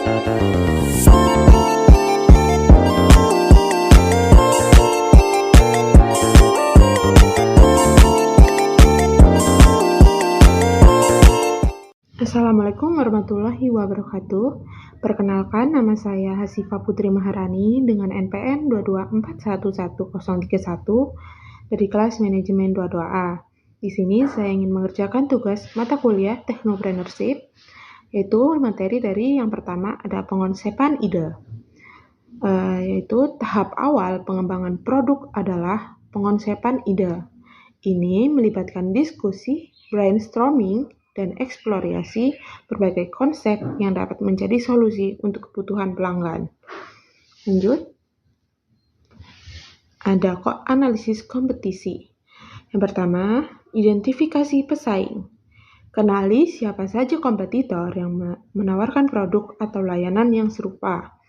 Assalamualaikum warahmatullahi wabarakatuh. Perkenalkan, nama saya Hasifah Putri Maharani dengan NPM 224111031 dari kelas manajemen 22A. Di sini saya ingin mengerjakan tugas mata kuliah Technopreneurship, yaitu materi dari yang pertama ada pengonsepan ide. Yaitu tahap awal pengembangan produk adalah pengonsepan ide. Ini melibatkan diskusi, brainstorming, dan eksplorasi berbagai konsep yang dapat menjadi solusi untuk kebutuhan pelanggan. Lanjut. Ada analisis kompetisi. Yang pertama, identifikasi pesaing. Kenali siapa saja kompetitor yang menawarkan produk atau layanan yang serupa.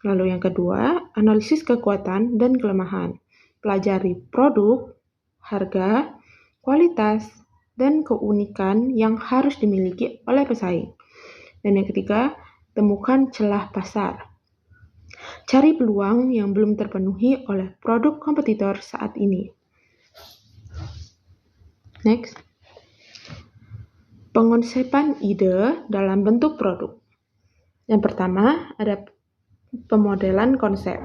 Lalu yang kedua, analisis kekuatan dan kelemahan. Pelajari produk, harga, kualitas, dan keunikan yang harus dimiliki oleh pesaing. Dan yang ketiga, temukan celah pasar. Cari peluang yang belum terpenuhi oleh produk kompetitor saat ini. Next. Pengonsepan ide dalam bentuk produk. Yang pertama, ada pemodelan konsep.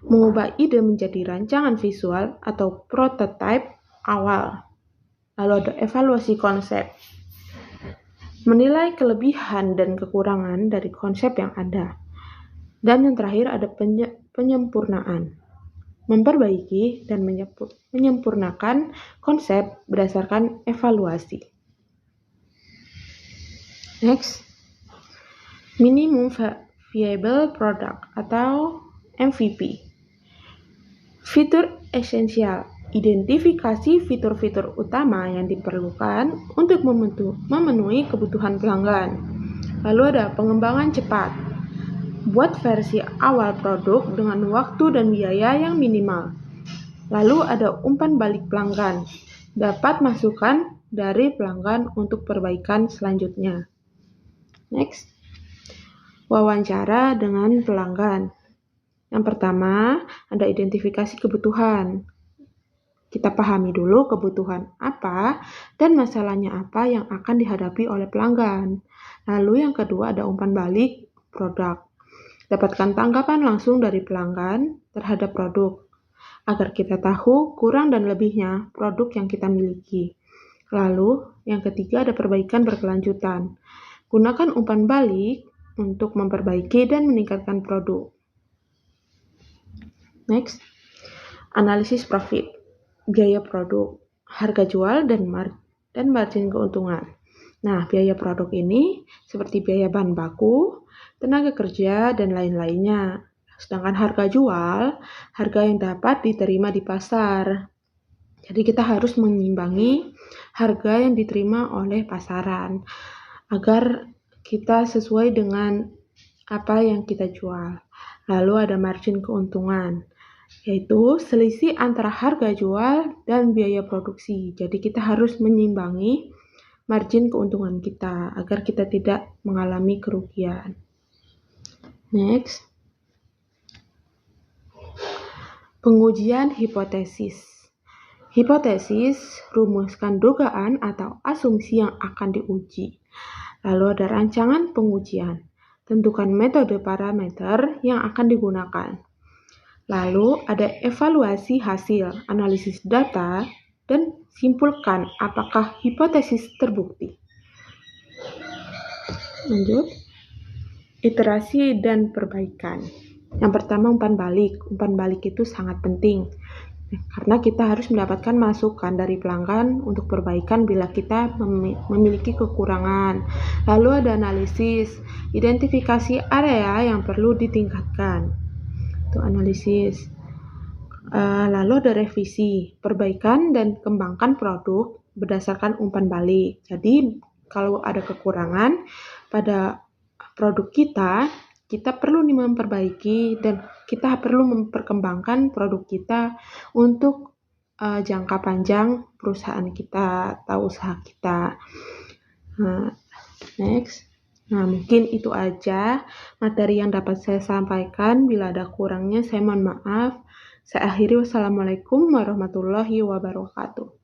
Mengubah ide menjadi rancangan visual atau prototipe awal. Lalu ada evaluasi konsep. Menilai kelebihan dan kekurangan dari konsep yang ada. Dan yang terakhir ada penyempurnaan. Memperbaiki dan menyempurnakan konsep berdasarkan evaluasi. Next. Minimum Viable Product atau MVP. Fitur esensial. Identifikasi fitur-fitur utama yang diperlukan untuk memenuhi kebutuhan pelanggan. Lalu ada pengembangan cepat. Buat versi awal produk dengan waktu dan biaya yang minimal. Lalu ada umpan balik pelanggan. Dapat masukan dari pelanggan untuk perbaikan selanjutnya. Next. Wawancara dengan pelanggan. Yang pertama, ada identifikasi kebutuhan. Kita pahami dulu kebutuhan apa dan masalahnya apa yang akan dihadapi oleh pelanggan. Lalu yang kedua ada umpan balik produk. Dapatkan tanggapan langsung dari pelanggan terhadap produk, agar kita tahu kurang dan lebihnya produk yang kita miliki. Lalu yang ketiga ada perbaikan berkelanjutan. Gunakan umpan balik untuk memperbaiki dan meningkatkan produk. Next, analisis profit. Biaya produk, harga jual, dan margin keuntungan. Nah, biaya produk ini seperti biaya bahan baku, tenaga kerja, dan lain-lainnya. Sedangkan harga jual, harga yang dapat diterima di pasar. Jadi kita harus mengimbangi harga yang diterima oleh pasaran agar kita sesuai dengan apa yang kita jual. Lalu ada margin keuntungan, yaitu selisih antara harga jual dan biaya produksi. Jadi kita harus menyimbangi margin keuntungan kita agar kita tidak mengalami kerugian. Next. Pengujian hipotesis. Hipotesis, rumuskan dugaan atau asumsi yang akan diuji. Lalu ada rancangan pengujian. Tentukan metode parameter yang akan digunakan. Lalu ada evaluasi hasil, analisis data, dan simpulkan apakah hipotesis terbukti. Lanjut. Iterasi dan perbaikan. Yang pertama umpan balik. Umpan balik itu sangat penting karena kita harus mendapatkan masukan dari pelanggan untuk perbaikan bila kita memiliki kekurangan. Lalu ada analisis, identifikasi area yang perlu ditingkatkan. Itu analisis. Lalu ada revisi, perbaikan dan kembangkan produk berdasarkan umpan balik. Jadi kalau ada kekurangan pada produk kita perlu memperbaiki dan kita perlu memperkembangkan produk kita untuk jangka panjang perusahaan kita atau usaha kita. Next, Nah, mungkin itu aja materi yang dapat saya sampaikan. Bila ada kurangnya, saya mohon maaf. Saya akhiri, wassalamualaikum warahmatullahi wabarakatuh.